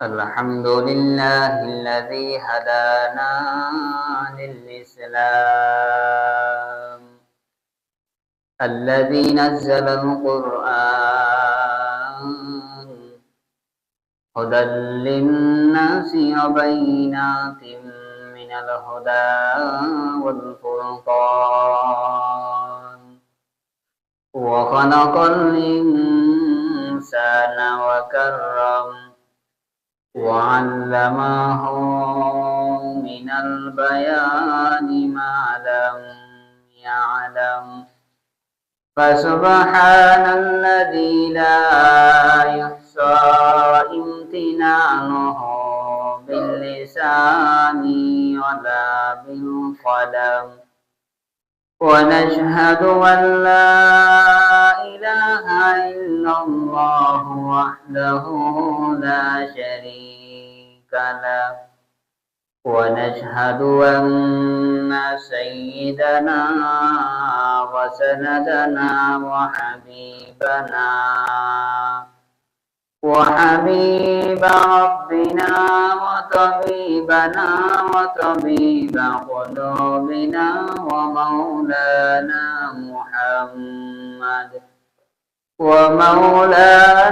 الحمد لله الذي هدانا للإسلام الذي نزل القرآن هدى للناس وبينات من الهدى والفرقان وخلق الإنسان وكرم وعلمه من البيان ما لم يعلم فسبحان الذي لا يحصى امتنانه باللسان ولا بالقلم ونشهد أن لا إله إلا الله وحده لا شريك له ونشهد أن سيدنا وسندنا وحبيب ربنا وطبيب قلوبنا ومولانا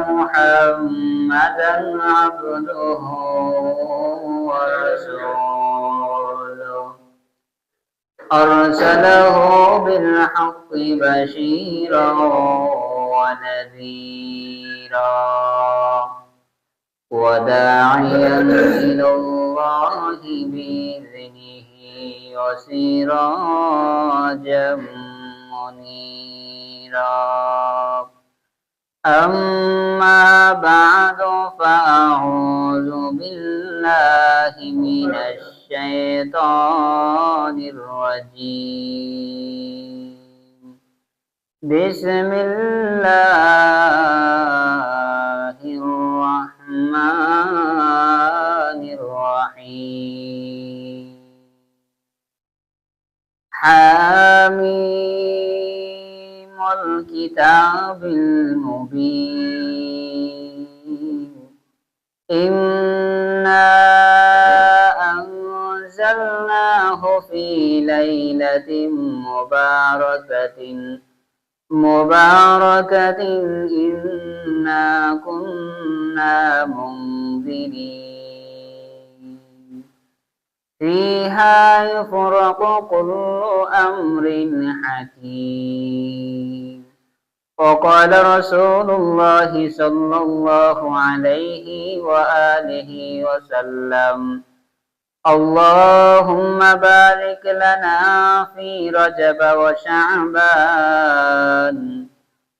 محمدا عبده ورسوله أرسله بالحق بشيرا ونذيرا وداعيا إلى الله بإذنه وسراجا منيرا أما بعد فأعوذ بالله من الشيطان الرجيم بسم الله الرحمن الرحيم حاميم الكتاب المبين إنا أنزلناه في ليلة مباركة إنا كنا منذرين فيها يفرق كل أمر حكيم وقال رسول الله صلى الله عليه وآله وسلم اللهم بارك لنا في رجب وشعبان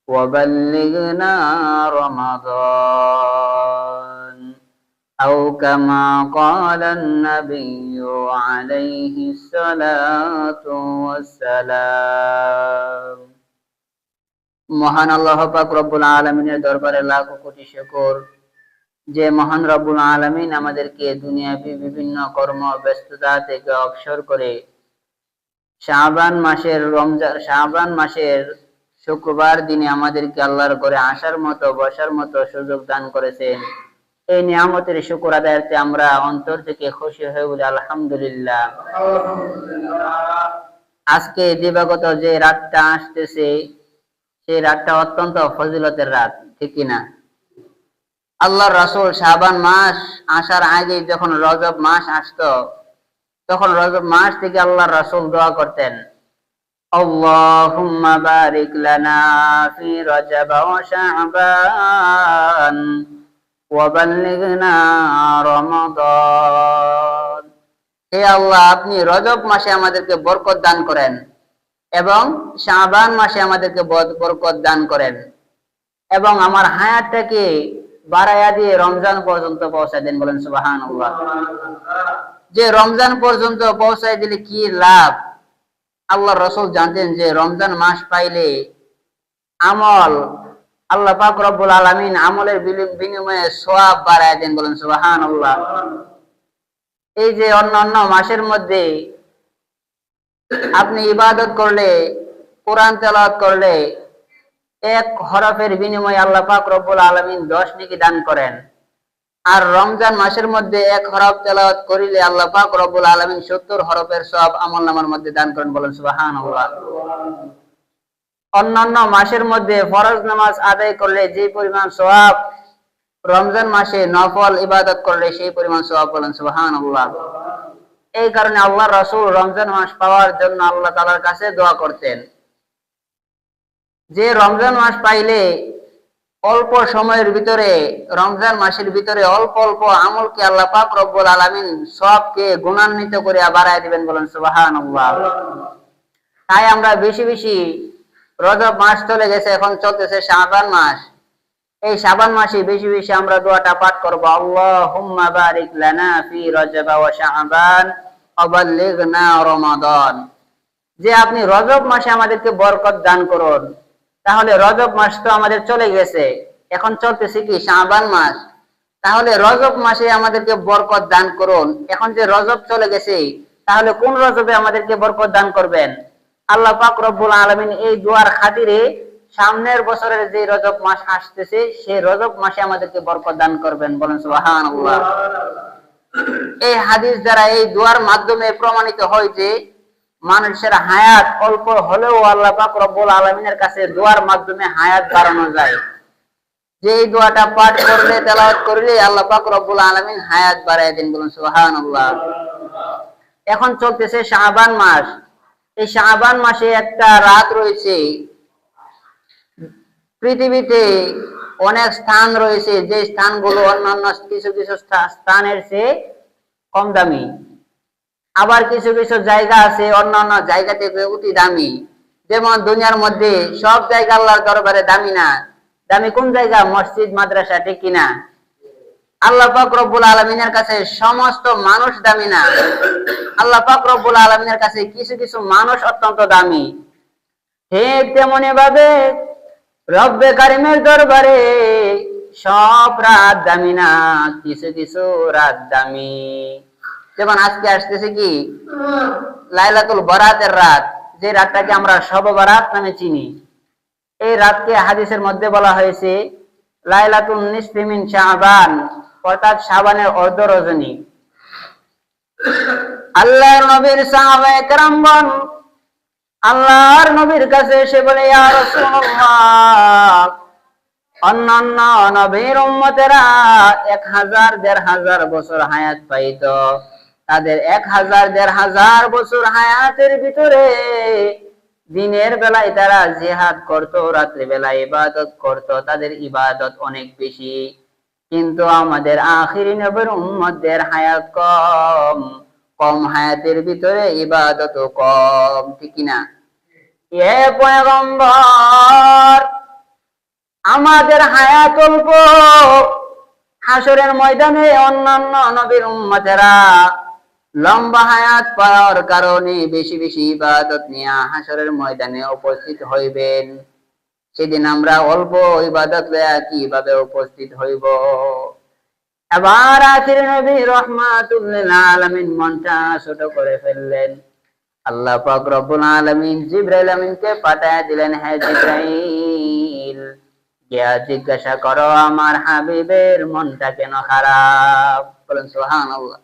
وبلغنا رمضان أو كما قال النبي عليه الصلاة والسلام মহান আল্লাহ পাক রব্বুল আলামিনের দরবারে লাখো কোটি শুকর যে মহান রব্বুল আলামিন আমাদেরকে দুনিয়াবি বিভিন্ন কর্ম ব্যস্ততা থেকে অবসর করে শাবান মাসের শুক্রবার দিনে আমাদেরকে আল্লাহর ঘরে আসার মতো বসার মতো সুযোগ দান করেছেন। এই নিয়ামতের শুকর আদায়ার্থে আমরা অন্তর থেকে খুশি হয়ে বলি আলহামদুলিল্লাহ। আজকে দিবাগত যে রাতটা আসতেছে সেই রাতটা অত্যন্ত ফজিলতের রাত, ঠিক কিনা? আল্লাহর রাসূল শাবান মাস আসার আগে যখন রজব মাস আসতো তখন রজব মাস থেকে আল্লাহর রাসূল দোয়া করতেন আল্লাহুম্মা বারিক লানা ফি রজব ওয়া শাবান ওয়া বাল্লিগনা রমাদান। হে আল্লাহ, আপনি রজব মাসে আমাদেরকে বরকত দান করেন এবং শাবান মাসে আমাদেরকে বরকত দান করেন এবং আমার হায়াতটাকে বাড়াইয়া দিয়ে রমজান পর্যন্ত পৌঁছায় দেন। বলেন সুবহানাল্লাহ। যে রমজান পর্যন্ত পৌঁছায় দিলে কি লাভ? আল্লাহর রাসূল জানতেন যে রমজান মাস পাইলে আমল আল্লাহ পাক রব্বুল আলামিন আমলের বিনিময়ে সওয়াব বাড়ায় দেন। বলেন সুবহানাল্লাহ। এই যে অন্যান্য মাসের মধ্যে আপনি ইবাদত করলে, কোরআন তেলাওয়াত করলে এক হরফের বিনিময়ে আল্লাহ পাক রব্বুল আলামিন 10 নেকি দান করেন, আর রমজান মাসের মধ্যে এক হরফ তেলাওয়াত করিলে আল্লাহ পাক রব্বুল আলামিন 70 হরফের সওয়াব আমলনামার মধ্যে দান করেন, বলেন সুবহানাল্লাহ। অন্যান্য মাসের মধ্যে ফরজ নামাজ আদায় করলে যে পরিমাণ সওয়াব, রমজান মাসে নফল ইবাদত করলে সেই পরিমাণ সওয়াব, বলেন সুবহানাল্লাহ। এই কারণে আল্লাহ রাসূল রমজান মাস পাওয়ার জন্য আল্লাহ তাআলার কাছে দোয়া করতেন যে রমজান মাস পাইলে অল্প সময়ের ভিতরে, রমজান মাসের ভিতরে অল্প অল্প আমলকে আল্লাহ পাক রব্বুল আলামিন সবকে গুণান্বিত করে বাড়ায় দিবেন, বলেন সুবহানাল্লাহ। তাই আমরা বেশি বেশি, রজব মাস চলে গেছে, এখন চলতেছে শাবান মাস, এই শাবান মাসে বেশি বেশি আমরা দোয়াটা পাঠ করব, আল্লাহুম্মা বারিক লানা ফি রজব ওয়া শাবান ওয়া বাল্লিগনা রমাদান। যে আপনি রজব মাসে আমাদেরকে বরকত দান করুন। তাহলে রজব মাস তো আমাদের চলে গেছে, এখন চলতেছে কি শাবান মাস। তাহলে রজব মাসে আমাদেরকে বরকত দান করুন। এখন যে রজব চলে গেছে, তাহলে কোন রজবে আমাদেরকে বরকত দান করবেন? আল্লাহ পাক রব্বুল আলামিন এই দুয়ার খাতিরে সামনের বছরের যে রজব মাস আসতেছে, সেই রজব মাসে আমাদেরকে বরকত দান করবেন, বলেন সুবহানাল্লাহ। এই হাদিস দ্বারা, এই দুয়ার মাধ্যমে প্রমাণিত হয় যে মানুষের হায়াত অল্প হলেও আল্লাহ পাক রব্বুল আলামিনের কাছে দোয়ার মাধ্যমে হায়াত বাড়ানো যায়। যে এই দোয়াটা পাঠ করলে, তেলাওয়াত করলে আল্লাহ পাক রব্বুল আলামিন হায়াত বাড়ায় দেন, বলুন সুবহানাল্লাহ। এখন চলতেছে শাবান মাস। এই শাবান মাসে একটা রাত রয়েছে। পৃথিবীতে অনেক স্থান রয়েছে, যে স্থানগুলো অন্যান্য কিছু কিছু স্থানের চেয়ে কম দামি। আবার কিছু কিছু জায়গা আছে অন্যান্য জায়গা থেকে অতি দামি। যেমন দুনিয়ার মধ্যে সব জায়গা আল্লাহর দরবারে দামি না। দামি কোন জায়গা? মসজিদ, মাদ্রাসা, ঠিক কিনা? আল্লাহ পাক রব্বুল আলামিনের কাছে সমস্ত মানুষ দামি না। আল্লাহ পাক রব্বুল আলামিনের কাছে কিছু কিছু মানুষ অত্যন্ত দামি। ঠিক তেমনি ভাবে রব্বে কারিমের দরবারে সব রাত দামি না, কিছু কিছু রাত দামি। যেমন আজকে আসতেছে কি লাইলাতুল বরাতের রাত, যে রাতটাকে আমরা শবে বরাত নামে চিনি। এই রাতকে হাদিসের মধ্যে বলা হয়েছে লাইলাতুন নিসফি মিন শাবান, অর্থাৎ শাবানের অর্ধ রজনী। আল্লাহর নবীর সাহাবায়ে কেরামগণ আল্লাহর নবীর কাছে এসে বলে, ইয়া রাসূলুল্লাহ, অন্যান্য নবীর উম্মতেরা 1000 1500 বছর হায়াত পাইতো। তাদের 1000 1500 বছর হায়াতের ভিতরে দিনের বেলায় তারা জিহাদ করত, রাত্রি বেলায় ইবাদত করত, তাদের ইবাদত অনেক বেশি। কিন্তু আমাদের আখিরি নবীর উম্মতদের হায়াত কম, কম হায়াতের ভিতরে ইবাদত কম, ঠিক না? এ পয়গম্বর, আমাদের হায়াত অল্প। হাসরের ময়দানে অন্যান্য নবীর উম্মতেরা লম্বা হায়াত পাওয়ার কারণে বেশি বেশি ইবাদত নিয়ে হাসরের ময়দানে উপস্থিত হইবেন। সেদিন আমরা অল্প ইবাদত লইয়া কিভাবে উপস্থিত হইব? এবার আখির নবী রাহমাতুল লিল আলামিন মনটা ছোট করে ফেললেন। আল্লাহ পাক রব্বুল আলামিন জিবরাইল আমিনকে পাঠায় দিলেন, হে জিবরাইল, গিয়া জিজ্ঞাসা করো আমার হাবিবের মনটা কেন খারাপ, বলেন সুবহানাল্লাহ।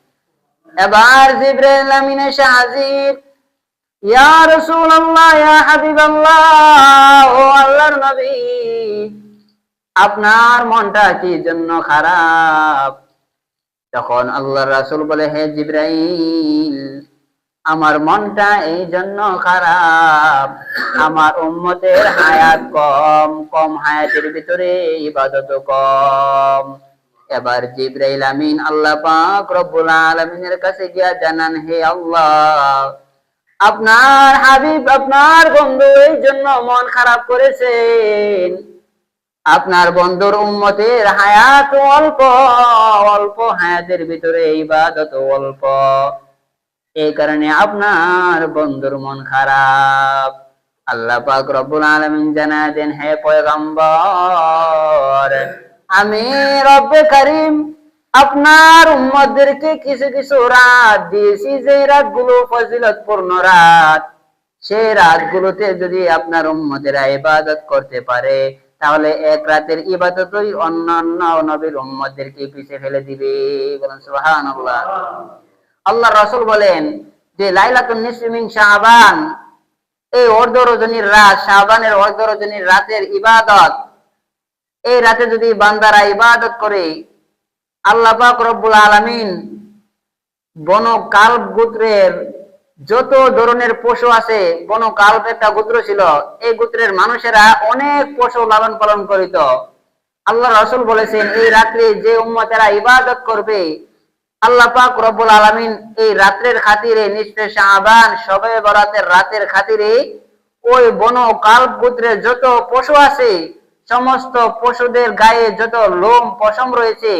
এবার জিবরাইল আমিন এসে হাজির। ইয়া রাসূলুল্লাহ, ইয়া হাবিবাল্লাহ, ও আল্লাহর নবী, আপনার মনটা কি জন্য খারাপ? তখন আল্লাহর রাসূল বলে, হে জিবরাইল, আমার মনটা এই জন্য খারাপ, আমার উম্মতের হায়াত কম, কম হায়াতের ভিতরে ইবাদত কম। এবার জিবরাইল আমিন আল্লাহ পাক রব্বুল আলামিনের কাছে গিয়া জানান, হে আল্লাহ, আপনার হাবিব, আপনার বন্ধু এই জন্য মন খারাপ করেছেন। আপনার বন্ধুর উম্মতের হায়াত অল্প, অল্প হায়াতের ভিতরে ইবাদত অল্প, এই কারণে আপনার বন্ধুর মন খারাপ। আল্লাহ পাক রব্বুল আলামিন জানায় দেন, হে পয়গম্বর, আমি রব্বে কারীম আপনার উম্মতদেরকে কিছু কিছু রাত দিয়েছি, যে রাতগুলো ফজিলতপূর্ণ রাত। সেই রাতগুলোতে যদি আপনার উম্মতেরা ইবাদত করতে পারে, তাহলে এক রাতের ইবাদতই অন্যান্য নবীর উম্মতদেরকে পিছিয়ে ফেলে দিবে। বলেন সুবহানাল্লাহ। আল্লাহ রাসূল বলেন যে লাইলাতুন নিসফি মিন শাবান, এই অর্ধ রজনীর রাত, শাবানের অর্ধ রজনীর রাতের ইবাদত, এই রাতে যদি বান্দারা ইবাদত করে, আল্লাহ পাক রব্বুল আলামিন বনু কালব গোত্রের যত ধরনের পশু আছে, বনু কালব একটা গোত্র ছিল, এই গোত্রের মানুষেরা অনেক পশু লালন পালন করিত। আল্লাহ রাসূল বলেছেন এই রাত্রে যে উম্মতেরা ইবাদত করবে, আল্লাহ পাক রব্বুল আলামিন এই রাত্রের খাতিরে, নিসফে শাবান শবে বরাতের রাতের খাতিরে ওই বনু কালব গোত্রের যত পশু আছে, সমস্ত পশুদের গায়ে যত লোম পশম রয়েছে,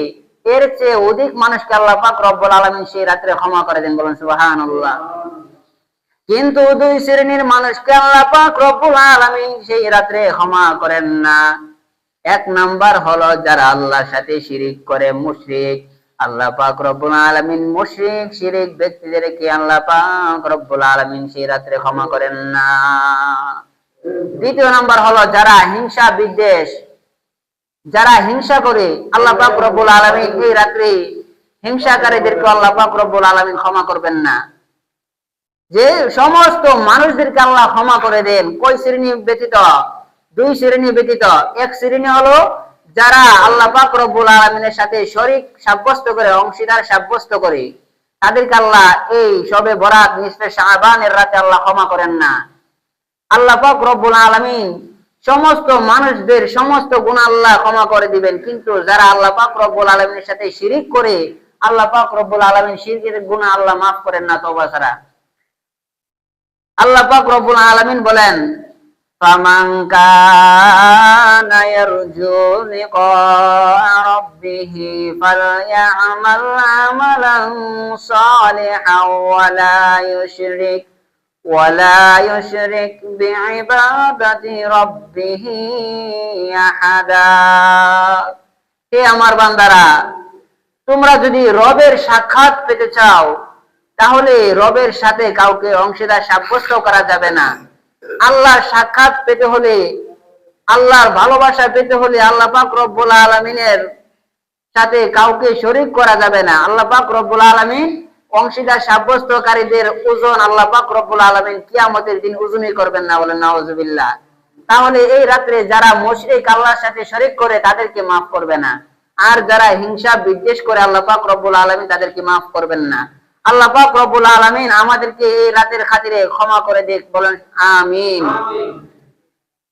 এর চেয়ে অধিক মানুষকে আল্লাহ পাক রব্বুল আলামিন সেই রাত্রে ক্ষমা করে দেন। বলেন সুবহানাল্লাহ। কিন্তু দুই শ্রেণীর মানুষকে আল্লাহ পাক রব্বুল আলামিন সেই রাত্রে ক্ষমা করেন না। এক নাম্বার হলো যারা আল্লাহর সাথে শিরিক করে, মুশরিক। আল্লাহ পাক রব্বুল আলামিন মুশরিক শিরিক ব্যক্তিদেরকে আল্লাহ পাক রব্বুল আলামিন সেই রাত্রে ক্ষমা করেন না। দ্বিতীয় নাম্বার হলো যারা হিংসা বিদ্বেষ, যারা হিংসা করে, আল্লাহ পাক রব্বুল আলামিন এই রাত্রে হিংসাকারীদেরকে আল্লাহ পাক রব্বুল আলামিন ক্ষমা করবেন না। যে সমস্ত মানুষদেরকে আল্লাহ ক্ষমা করে দেন, কয় শ্রেণী ব্যতীত? দুই শ্রেণী ব্যতীত। এক শ্রেণী হলো যারা আল্লাহ পাক রব্বুল আলামিনের সাথে শরীক সাব্যস্ত করে, অংশীদার সাব্যস্ত করে, তাদেরকে আল্লাহ এই শবে বরাত নিসফে শাবানের রাতে আল্লাহ ক্ষমা করেন না। আল্লাহ পাক রব্বুল আলামিন সমস্ত মানুষদের সমস্ত গুনাহ আল্লাহ ক্ষমা করে দিবেন, কিন্তু যারা আল্লাহ পাক রব্বুল আলামিনের সাথে শিরিক করে, আল্লাহ পাক রব্বুল আলামিন শিরকের গুনাহ আল্লাহ মাফ করেন না তওবা ছাড়া। আল্লাহ পাক রব্বুল আলামিন বলেন ফামান কানা ইয়ারজু লিকা রাব্বিহি ফালইআমাল আমালান সালিহান ওয়ালা ইউশরিক বিইবাদাতি রাব্বিহি আহাদা। হে আমার বান্দারা, তোমরা যদি রবের সাক্ষাৎ পেতে চাও, তাহলে রবের সাথে কাউকে অংশীদার সাব্যস্ত করা যাবে না। আল্লাহর সাক্ষাৎ পেতে হলে, আল্লাহর ভালোবাসা পেতে হলে আল্লাহ পাক রব্বুল আলামিনের সাথে কাউকে শরীক করা যাবে না। আল্লাহ পাক রব্বুল আলামিন অংশীদার সাব্যস্তকারীদের ওজন আল্লাহ পাক রব্বুল আলামিন কিয়ামতের দিন ওজনই করবেন না। বলেন নাউজুবিল্লাহ। তাহলে এই রাত্রে যারা মুশরিক, আল্লাহর সাথে শরীক করে, তাদেরকে মাফ করবে না। আর যারা হিংসা বিদ্বেষ করে, আল্লাহ পাক রব্বুল আলামিন তাদেরকে মাফ করবেন না। আল্লাহ পাক রব্বুল আলামিন আমাদেরকে এই রাতের খাতিরে ক্ষমা করে দিক। বলেন আমিন।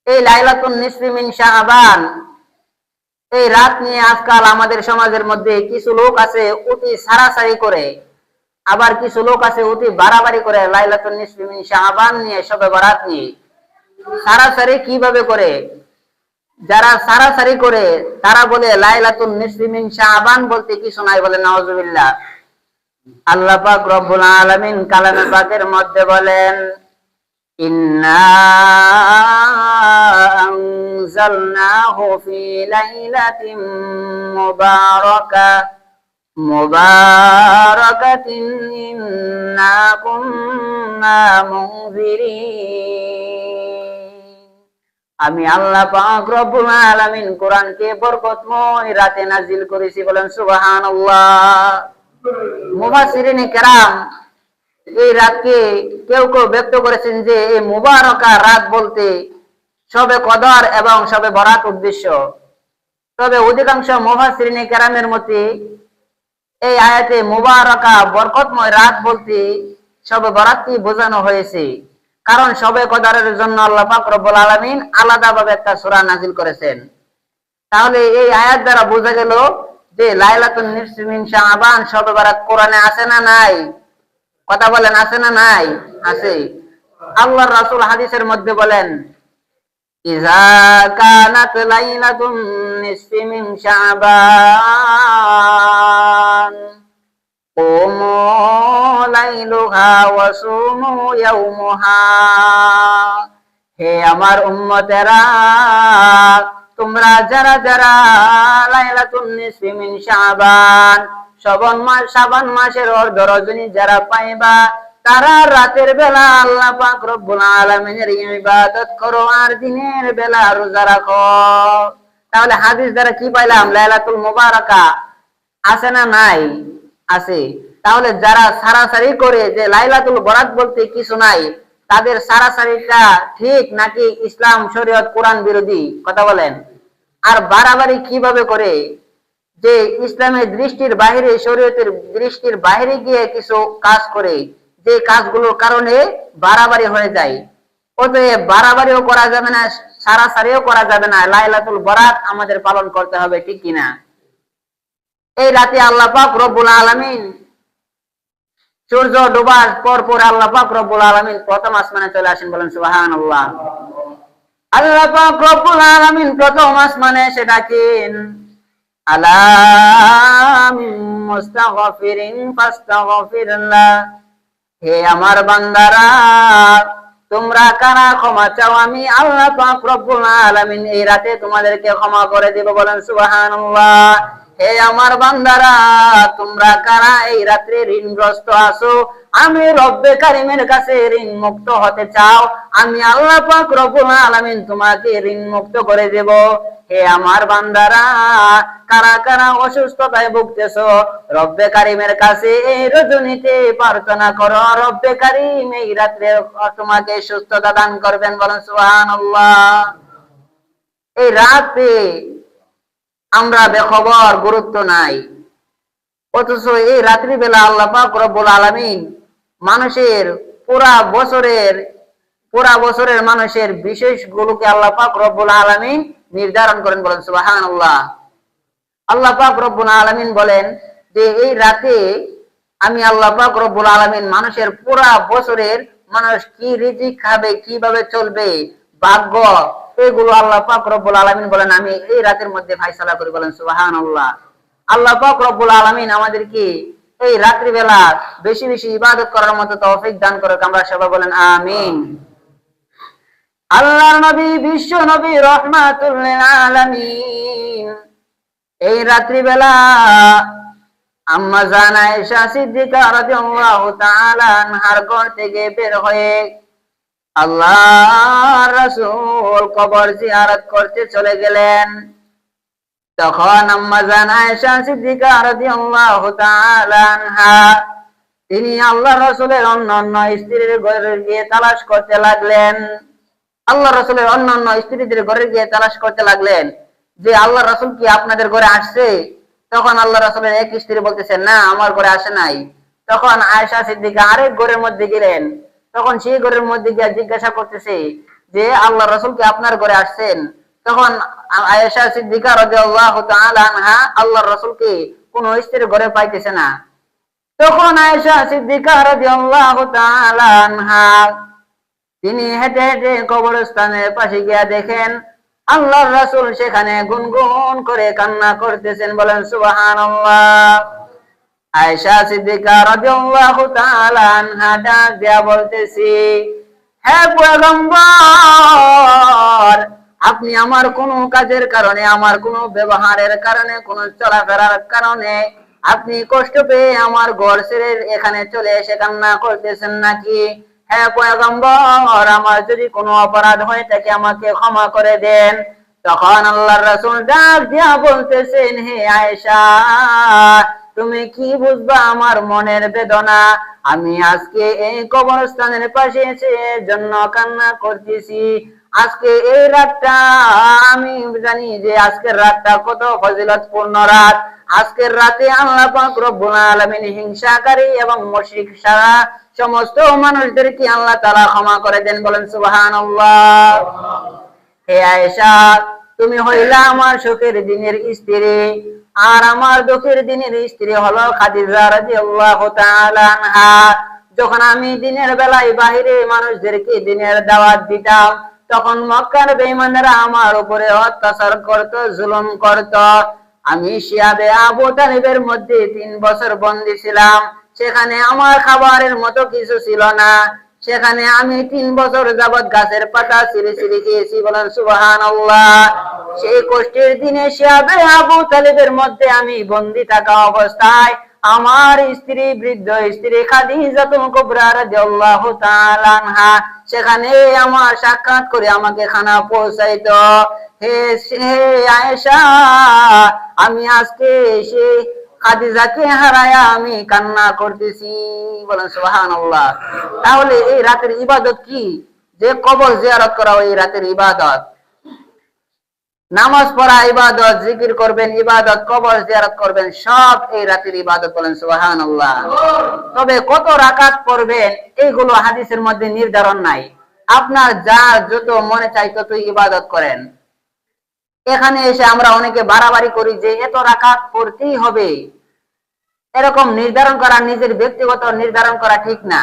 এই লাইলাতুন নিসফি মিন শাবান, এই রাত নিয়ে আজকাল আমাদের সমাজের মধ্যে কিছু লোক আছে অতি সারাসারি করে, আবার কিছু লোক আছে অতি বাড়াবাড়ি করে লাইলাতুন নিসফি মিন শাবান নিয়ে, শবে বরাত নিয়ে। সারাসারি কিভাবে করে? যারা সারাসারি করে তারা বলে লাইলাতুন নিসফি মিন শাবান বলতে কিছু নাই। বলে নাউজুবিল্লাহ। আল্লাহ পাক রব্বুল আলামিন কালামে পাকের মধ্যে বলেন ইন্না আনজালনাহু ফি লাইলাতিন মুবারাকাতিন ইন্না কুন্না মুনজিরিন। আমি আল্লাহ পাক রব্বুল আলামিন কোরআনকে বরকতময় রাতে নাজিল করেছি। বলেন সুবহানাল্লাহ। মুফাসসিরিনে কেরাম এই রাতকে কেউ কেউ ব্যক্ত করেছেন যে এই মুবারকা রাত বলতে শবে কদর এবং শবে বরাত উদ্দেশ্য। তবে অধিকাংশ মুফাসসিরিনে কেরামের মতে এই আয়াতে মুবারকা বরকতময় রাত বলতে শবে বরাতকে বোঝানো হয়েছে, কারণ শবে কদরের জন্য আল্লাহ পাক রব্বুল আলামিন আলাদাভাবে একটা সূরা নাযিল করেছেন। তাহলে এই আয়াত দ্বারা বোঝা গেল যে লাইলাতুন নিসফি মিন শাবান শবে বরাত কোরআনে আছে না নাই? কথা বলেন, আছে না নাই? আছে। আল্লাহর রাসূল হাদিসের মধ্যে বলেন ইযা কানাত লাইলাতুন নিসফি মিন শাবান কুমু লাইলুহা ওয়া সুমু ইয়াওমুহা। হে আমার উম্মতেরা, তোমরা যারা যারা লাইলাতুন নিসফি মিন শাবান শাবান মাসের অর্ধ রজনী যারা পাইবা, তারা রাতের বেলা আল্লাহ পাক রব্বুল আলামিনের ইবাদত করো আর দিনের বেলা রোজা রাখো। তাহলে হাদিস দ্বারা কি পাইলাম? লাইলাতুল মুবারাকা আছে না নাই? আছে। তাহলে যারা সারাসারি করে যে লাইলাতুল বরাত বলতে কিছু নাই, তাদের সারাসারিটা ঠিক নাকি ইসলাম শরীয়ত কোরআন বিরোধী? কথা বলেন। আর বাড়াবাড়ি কিভাবে করে যে ইসলামের দৃষ্টির বাইরে, শরীয়তের দৃষ্টির বাইরে গিয়ে কিছু কাজ করে, যে কাজগুলোর কারণে বাড়াবাড়ি হয়ে যায়। অতএব বাড়াবাড়িও করা যাবে না, সারাসারিও করা যাবে না, লাইলাতুল বরাত আমাদের পালন করতে হবে, ঠিক কিনা? এই রাতে আল্লাহ পাক রব্বুল আলামিন সূর্য ডোবার পর পর আল্লাহ পাক রব্বুল আলামিন প্রথম আসমানে চলে আসেন, বলেন সুবহানাল্লাহ। আল্লাহ পাক রব্বুল আলামিন প্রথম আসমানে এসে ডাকেন, আলা মিন মুস্তাগফিরিন ফাস্তাগফিরুল্লাহ, হে আমার বান্দারা তোমরা কারা ক্ষমা চাও, আমি আল্লাহ পাক রব্বুল আলামিন এই রাতে তোমাদেরকে ক্ষমা করে দেব, বলেন সুবহানাল্লাহ। হে আমার বান্দারা তোমরা কারা এই রাত্রে ঋণগ্রস্ত আছো, আমি রব্বে কারিমের কাছে ঋণ মুক্ত হতে চাও, আমি আল্লাহ পাক রব্বুল আলামিন তোমাকে ঋণ মুক্ত করে দেব। হে আমার বান্দারা কারা কারা অসুস্থতায় ভুগতেছো, রব্বে কারিমের কাছে এই রজনীতে প্রার্থনা করো, রব্বে কারিম এই রাত্রে তোমাকে সুস্থতা দান করবেন, বলেন সুবহানাল্লাহ। এই রাতে আমরা বেখবর, গুরুত্ব নাই, অথচ এই রাত্রি বেলা আল্লাহ পাক রব্বুল আলামিন মানুষের পুরা বছরের মানুষের বিশেষ গুলোকে আল্লাহ পাক রব্বুল আলামিন নির্ধারণ করেন, বলেন সুবহানাল্লাহ। আল্লাহ পাক রব্বুল আলামিন বলেন যে এই রাতে আমি আল্লাহ পাক রব্বুল আলামিন মানুষের পুরা বছরের মানুষ কি রিজিক খাবে, কিভাবে চলবে, ভাগ্য, এগুলো আল্লাহ পাক রব্বুল আলামিন বলেন আমি এই রাতের মধ্যে ফয়সালা করি, বলেন সুবহানাল্লাহ। আল্লাহ পাক রব্বুল আলামিন আমাদেরকে এই রাত্রি বেলা বেশি বেশি ইবাদত করার মতো তৌফিক দান করুক, আমরা সবাই বলেন আমিন। আল্লাহর নবী, বিশ্ব নবী রাহমাতুল লিল আলামিন এই রাত্রি বেলা আম্মা জান আয়েশা সিদ্দিকা রাদিয়াল্লাহু তাআলা আনহার ঘর থেকে বের হয়ে আল্লাহর রাসূল কবর জিয়ারত করতে চলে গেলেন। তখন আম্মা জান আয়েশা সিদ্দিকা রাদিয়াল্লাহু তাআলা আনহা তিনি আল্লাহর রাসূলের অন্যান্য স্ত্রীর ঘরে গিয়ে তালাশ করতে লাগলেন। আল্লাহর রাসূলের অন্যান্য স্ত্রীদের ঘরে গিয়ে তালাশ করতে লাগলেন যে আল্লাহর রাসূল কি আপনাদের ঘরে আসছে? তখন আল্লাহ রাসূলের এক স্ত্রী বলতেছেন, না, আমার ঘরে আসে নাই। তখন আয়েশা সিদ্দিকা আরেক ঘরের মধ্যে গেলেন। তখন সেই ঘরের মধ্যে গিয়ে জিজ্ঞাসা করতেছে যে আল্লাহ রাসূল কি আপনার ঘরে আসছেন? তখন আয়েশা সিদ্দিকা রাদিয়াল্লাহু তাআলা আনহা আল্লাহর রাসূলকে কোন স্ত্রীর ঘরে পাইতেছে না। তখন আয়েশা সিদ্দিকা রাদিয়াল্লাহু তাআলা আনহা তিনি হেঁটে হেঁটে কবরস্থানের পাশে গিয়ে দেখেন আল্লাহর রাসূল সেখানে গুনগুন করে কান্না করতেছেন, বলেন সুবহানাল্লাহ। আয়েশা সিদ্দিকা রাদিয়াল্লাহু তাআলা আনহা ডাক দিয়া বলতেছি, হে পয়গম্বর, আপনি আমার কোনো কাজের কারণে, আমার কোনো ব্যবহারের কারণে, কোনো চলাফেরার কারণে আপনি কষ্ট পেয়ে আমার ঘর ছেড়ে এখানে চলে এসে কান্না করতেছেন নাকি? হে পয়গম্বর, আমার যদি কোনো অপরাধ হয়ে থাকে আমাকে ক্ষমা করে দেন। তখন আল্লাহর রাসূল ডাক দিয়া বলতেছেন, হে আয়েশা, তুমি কি বুঝবা আমার মনের বেদনা? আমি আজকে এই কবরস্থানের পাশে এসে জন্য কান্না করতেছি। আজকে এই রাতটা আমি জানি যে আজকের রাতটা কত ফজিলতপূর্ণ রাত। আজকের রাতে আল্লাহ পাক রব্বুল আলামিন হিংসাকারী এবং মুশরিক সারা সমস্ত মানুষদেরকে আল্লাহ তাআলা ক্ষমা করে দেন, বলেন সুবহানাল্লাহ। হে আয়েশা, তুমি হইলা আমার সুখের দিনের স্ত্রী, আর আমার দুঃখের দিনের স্ত্রী হলো খাদিজা রাদিয়াল্লাহু তাআলা আনহা। যখন আমি দিনের বেলায় বাহিরে মানুষদেরকে দিনের দাওয়াত দিতাম, তখন মক্কার বেঈমানরা আমার উপরে অত্যাচার করত, জুলুম করত। আমি শিয়াবে আবু তালিবের মধ্যে 3 বছর বন্দী ছিলাম। সেখানে আমার খাবারের মতো কিছু ছিল না। সেখানে আমি 3 বছর যাবৎ গাছের পাতা ছিঁড়ে ছিঁড়ে খেয়েছি, বলেন সুবহানাল্লাহ। সেই কষ্টের দিনে শিয়াবে আবু তালিবের মধ্যে আমি বন্দী থাকা অবস্থায় আমার স্ত্রী, বৃদ্ধ স্ত্রী খাদিজাতুল কুবরা রাদিয়াল্লাহু তাআলা আনহা সেখানে আমার সাক্ষাৎ করে আমাকে খানা পৌঁছাইতো। হে আয়েশা, আমি আজকে এসে খাদিজাকে হারায়া আমি কান্না করতেছি। বলেন সুবহানাল্লাহ। তাহলে এই রাতের ইবাদত কি? যে কবর জিয়ারত করা এই রাতের ইবাদত। নামাজ পড়া ইবাদত, জিকির করবেন ইবাদত, কবর জিয়ারত করবেন, সব এই রাতের ইবাদত। বলেন সুবহানাল্লাহ। তবে কত রাকাত পড়বেন এইগুলো হাদিসের মধ্যে নির্ধারণ নাই। আপনার যার যত মনে চাই ততই ইবাদত করেন। এখানে এসে আমরা অনেকে বাড়াবাড়ি করি যে এত রাকাত পড়তেই হবে, এরকম নির্ধারণ করা, নিজের ব্যক্তিগত নির্ধারণ করা ঠিক না।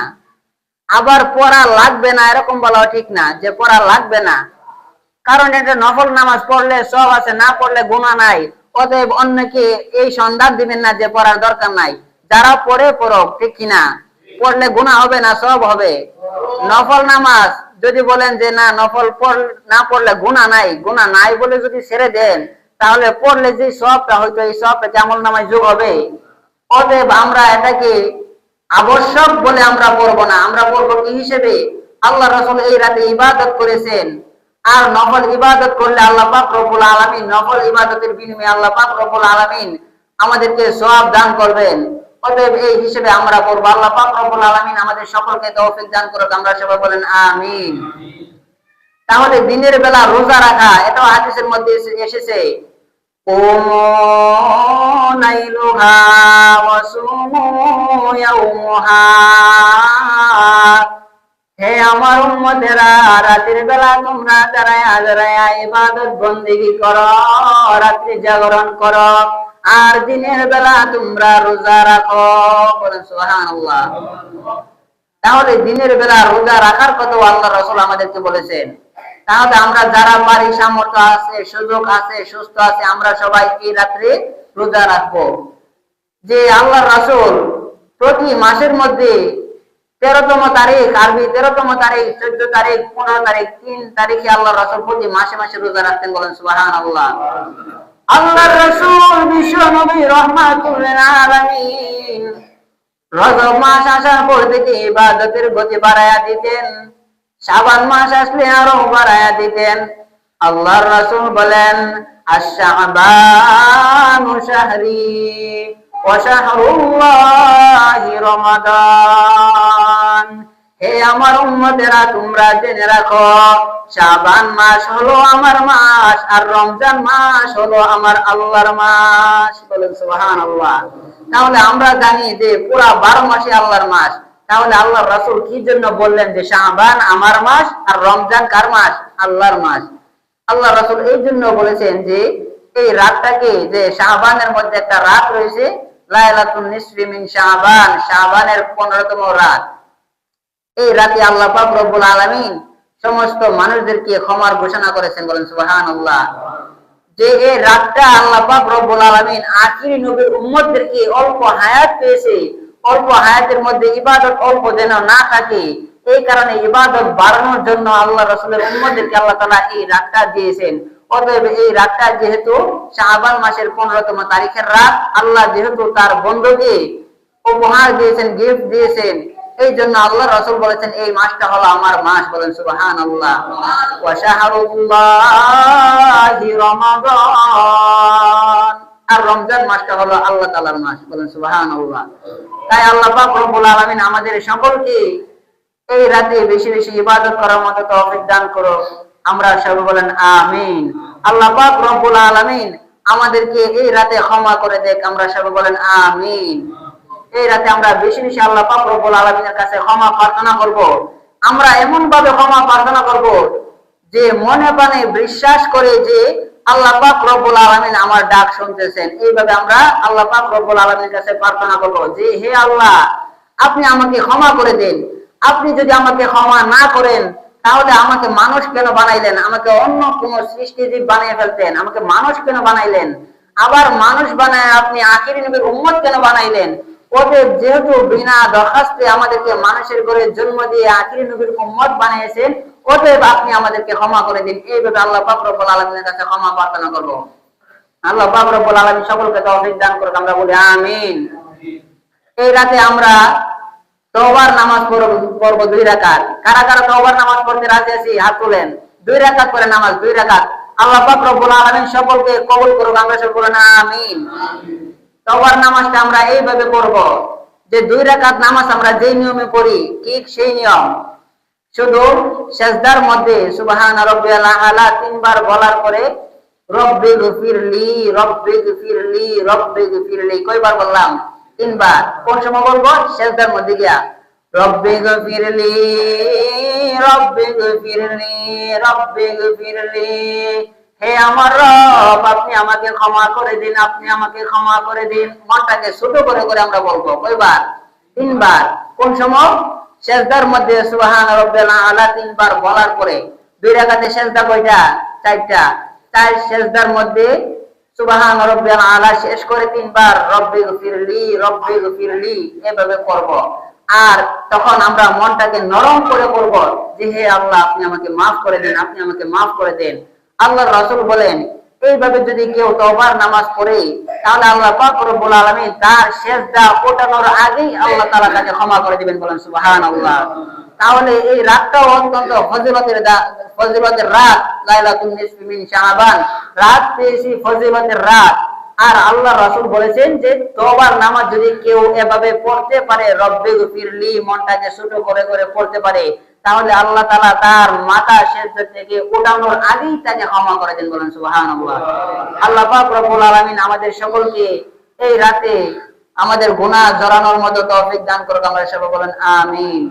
আবার পড়া লাগবে না এরকম বলাও ঠিক না যে পড়া লাগবে না, কারণ এটা নফল নামাজ, পড়লে সব আছে, না পড়লে গুনাহ নাই। অতএব অন্যকে এই সন্ধান দিবেন না যে পড়ার দরকার নাই। যারা পড়ে পড়ুক, ঠিক কিনা? পড়লে গুনাহ হবে না, সব হবে। নফল নামাজ যদি বলেন যে না নফল না পড়লে গুনাহ নাই বলে যদি ছেড়ে দেন, তাহলে পড়লে যে সবটা হয়তো এই সবটা আমল নামায় যোগ হবে। অতএব আমরা এটাকে আবশ্যক বলে আমরা পড়বো না, আমরা পড়বো কি হিসেবে? আল্লাহ রাসূল এই রাতে ইবাদত করেছেন, আর নফল ইবাদত করলে আল্লাহ পাক রব্বুল আলামিন, নফল ইবাদতের বিনিময়ে আল্লাহ পাক রব্বুল আলামিন আমাদেরকে সওয়াব দান করবেন। অতএব এই হিসেবে আমরা পড়বো। আল্লাহ পাক রব্বুল আলামিন আমাদের সকলকে তৌফিক দান করুক। আমরা সবাই বলেন আমিন। তাহলে দিনের বেলা রোজা রাখা, এটাও হাদিসের মধ্যে এসেছে, কুমু লাইলুহা ওয়া সুমু ইয়াউমুহা। হে আমার উম্মতেরা, রাতের বেলা তোমরা দাঁড়ায়া ইবাদত বন্দেগী করো, রাত্রি জাগরণ করো, আর দিনের বেলা তোমরা রোজা রাখো। বলেন সুবহানাল্লাহ। তাহলে দিনের বেলা রোজা রাখার কথা আল্লাহ রাসূল আমাদেরকে বলেছেন। তাহলে আমরা যারা পারি, সামর্থ্য আছে, সুযোগ আছে, সুস্থ আছে, আমরা সবাই এই রাত্রে রোজা রাখবো। যে আল্লাহ রাসূল প্রতি মাসের মধ্যে 13তম তারিখ, আরবি 13তম তারিখ, 14 তারিখ, 15 তারিখ, 3 তারিখে আল্লাহ রাসূল প্রতি মাসে মাসে রোজা রাখতেন। বলেন সুবহানাল্লাহ। আল্লাহর রাসূল বিশ্ব নবী রাহমাতুল লিল আলামিন রজব মাস আসার পর থেকে ইবাদতের গতি বাড়ায়া দিতেন, শাবান মাস আসলে আরো বাড়ায়া দিতেন। আল্লাহর রাসূল বলেন, আশ-শাবানু শাহরি ওয়া শাহরুল্লাহি রমাদান। হে আমার উম্মতেরা, তোমরা জেনে রাখো, শাবান মাস হলো আমার মাস, আর রমজান মাস হলো আমার আল্লাহর মাস। বলেন সুবহানাল্লাহ। তাহলে আমরা জানি যে পুরা 12 মাসই আল্লাহর মাস। তাহলে আল্লাহর রাসূল কি জন্য বললেন যে শাবান আমার মাস আর রমজান কার মাস? আল্লাহর মাস। আল্লাহ রাসূল এই জন্য বলেছেন যে এই রাতটাকে, যে শাবানের মধ্যে একটা রাত রয়েছে, লাইলাতুন নিসফি মিন শাবান, শাবানের 15তম রাত। এই রাতে আল্লাহ পাক রব্বুল আলামিন সমস্ত মানুষদেরকে ক্ষমার ঘোষণা করেছেন। বলেন সুবহানাল্লাহ। যে এই রাতটা আল্লাহ পাক রব্বুল আলামিন আখিরি নবীর উম্মতদেরকে অল্প হায়াত পেয়েছে, অল্প হায়াতের মধ্যে ইবাদত অল্প যেন না থাকে, এই কারণে ইবাদত বাড়ানোর জন্য আল্লাহ রাসূলের উম্মতদেরকে আল্লাহ তাআলা এই রাতটা দিয়েছেন। অতএব এই রাতটা যেহেতু শাবান মাসের 15তম তারিখের রাত, আল্লাহ যেহেতু তার বন্ধুকে উপহার দিয়েছেন, গিফট দিয়েছেন, এই জন্য আল্লাহ রাসূল বলেছেন এই মাসটা হলো আমার মাস। বলেন সুবহানাল্লাহ। ওয়া শাহরুল্লাহি রমাদান, আর রমজান মাসটা হলো আল্লাহ তাআলার মাস। বলেন সুবহানাল্লাহ। তাই আল্লাহ পাক রব্বুল আলামিন আমাদের সকলকে এই রাতে বেশি বেশি ইবাদত করার মতো তৌফিক দান করো। আমরা সবাই বলেন আমিন। আল্লাহ পাক রব্বুল আলামিন আমাদেরকে এই রাতে ক্ষমা করে দেখ। আমরা সবাই বলেন আমিন। এই রাতে আমরা বেশি বেশি আল্লাহ পাক রব্বুল আলামিনের কাছে ক্ষমা প্রার্থনা করব। আমরা এমন ভাবে ক্ষমা প্রার্থনা করব যে মনে প্রাণে বিশ্বাস করে যে আল্লাহ পাক রব্বুল আলামিন আমার ডাক শুনতেছেন। এইভাবে আমরা আল্লাহ পাক রব্বুল আলামিনের কাছে প্রার্থনা করব যে হে আল্লাহ, আপনি আমাকে ক্ষমা করে দেন। আপনি যদি আমাকে ক্ষমা না করেন তাহলে আমাকে মানুষ কেন বানাইলেন? আমাকে অন্য কোন সৃষ্টিজীব বানিয়ে ফেলতেন। আমাকে মানুষ কেন বানাইলেন? আবার মানুষ বানায় আপনি আখিরি নবীর উম্মত কেন বানাইলেন? অতএব যেহেতু বিনা দরখাস্তে আমাদেরকে মানুষের ঘরে জন্ম দিয়ে আখিরি নবীর উম্মত বানিয়েছেন, অতএব আপনি আমাদেরকে ক্ষমা করে দিন। এইভাবে আল্লাহ পাক রব্বুল আলামিনের কাছে ক্ষমা প্রার্থনা করব। আল্লাহ পাক রব্বুল আলামিন সকলকে তৌফিক দান করুন। আমরা বলি আমিন। এই রাতে আমরা তওবার নামাজ পড়বো 2 রাকাত। কারা কারা তওবার নামাজ পড়তে রাজি আছি হাত তোলেন। 2 রাকাত করে নামাজ, 2 রাকাত। আল্লাহ পাক রব্বুল আলামিন সকলকে কবুল করুক, আমরা সবাই বলেন আমিন। তওবার নামাজটা আমরা এইভাবে পড়ব যে 2 রাকাত নামাজ আমরা যেই নিয়মে পড়ি ঠিক সেই নিয়ম, শুধু সিজদার মধ্যে সুবহান রাব্বিয়াল আলা 3 বার বলার পরে রব্বি গফিরলি রব্বি গফিরলি রব্বি গফিরলি কয়বার বললাম? 3 বার। কোন সময় বলবো? সিজদার মধ্যে গিয়া রব্বি গফিরলি রব্বি গফিরলি রব্বি গফিরলি, হে আমার রব আপনি আমাকে ক্ষমা করে দিন, আপনি আমাকে ক্ষমা করে দিন। মনটাকে ছোট করে করে আমরা বলবো কয়বার? 3 বার। কোন সময়? সিজদার মধ্যে সুবহান রাব্বিয়াল আলা 3 বার বলার পরে। 2 রাকাতে সিজদা কয়টা? 4টা। 4 সিজদার মধ্যে সুবহান রাব্বিয়াল আলা শেষ করে 3 বার রব্বি গফিরলি রব্বি গফিরলি এভাবে করব। আর তখন আমরা মনটাকে নরম করে করব যে হে আল্লাহ আপনি আমাকে মাফ করে দেন, আপনি আমাকে মাফ করে দেন। আল্লাহর রাসূল বলেন এইভাবে যদি কেউ তওবার নামাজ পড়ে তাহলে আল্লাহ পাক রব্বুল আলামিন তার সিজদা ওঠানোর আগেই আল্লাহ তাআলা তাকে ক্ষমা করে দিবেন। বলেন সুবহানাল্লাহ। তাহলে এই রাতটাও অত্যন্ত ফজিলতের রাত, লাইলাতুন নিসফি মিন শাবান, রাত পেয়েছি ফজিলতের রাত। আর আল্লাহ রাসূল বলেছেন যে তওবার নামাজ যদি কেউ এভাবে পড়তে পারে রব্বি গফিরলি মনটাকে ছোট করে করে পড়তে পারে তাহলে আল্লাহ তাআলা তার মাথা সিজদা থেকে ওঠানোর আগেই তাকে ক্ষমা করে দেন। বলেন সুবহানাল্লাহ। আল্লাহ পাক রব্বুল আলামিন আমাদের সকলকে এই রাতে আমাদের গুনাহ ঝরানোর মতো তৌফিক দান করুক, আমরা সবাই বলেন আমিন।